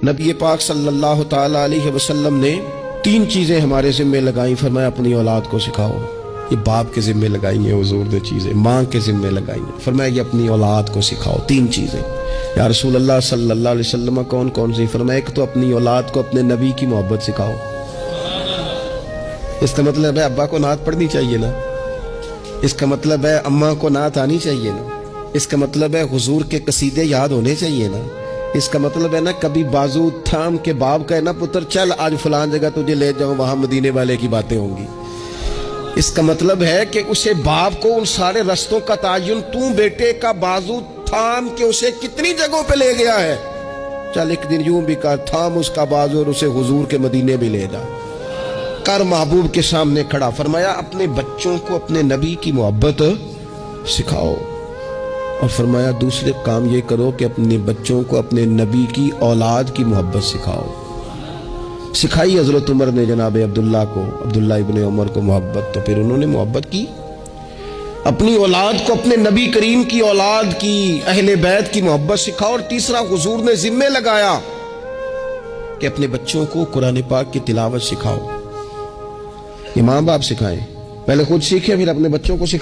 نبی پاک صلی اللہ تعالی علیہ وسلم نے 3 چیزیں ہمارے ذمہ لگائیں. فرمایا اپنی اولاد کو سکھاؤ. یہ باپ کے ذمہ لگائی ہیں حضور نے چیزیں, ماں کے ذمہ لگائی ہیں. فرمایا یہ اپنی اولاد کو سکھاؤ. 3 چیزیں. یا رسول اللہ صلی اللہ علیہ وسلم کون کون سی؟ فرمایا ایک تو اپنی اولاد کو اپنے نبی کی محبت سکھاؤ. اس کا مطلب ہے ابا کو نعت پڑھنی چاہیے نا, اس کا مطلب ہے اماں کو نعت آنی چاہیے نا, اس کا مطلب ہے حضور کے قصیدے یاد ہونے چاہیے نا, اس کا مطلب ہے نا کبھی بازو تھام کے باپ کا ہے نا پتر چل آج فلان جگہ تجھے لے جاؤں وہاں مدینے والے کی باتیں ہوں گی. اس کا مطلب ہے کہ اسے باپ کو ان سارے رستوں کا تعین تو بیٹے کا بازو تھام کے اسے کتنی جگہوں پہ لے گیا ہے. چل ایک دن یوں بھی کر, تھام اس کا بازو اور اسے حضور کے مدینے بھی لے جا کر, محبوب کے سامنے کھڑا. فرمایا اپنے بچوں کو اپنے نبی کی محبت سکھاؤ. اور فرمایا دوسرے کام یہ کرو کہ اپنے بچوں کو اپنے نبی کی اولاد کی محبت سکھاؤ. سکھائی حضرت عمر نے جناب عبداللہ کو, عبداللہ ابن عمر کو محبت, تو پھر انہوں نے محبت کی. اپنی اولاد کو اپنے نبی کریم کی اولاد کی, اہل بیت کی محبت سکھاؤ. اور تیسرا حضور نے ذمہ لگایا کہ اپنے بچوں کو قرآن پاک کی تلاوت سکھاؤ. یہ ماں باپ سکھائیں, پہلے خود سیکھیں پھر اپنے بچوں کو سکھائیں.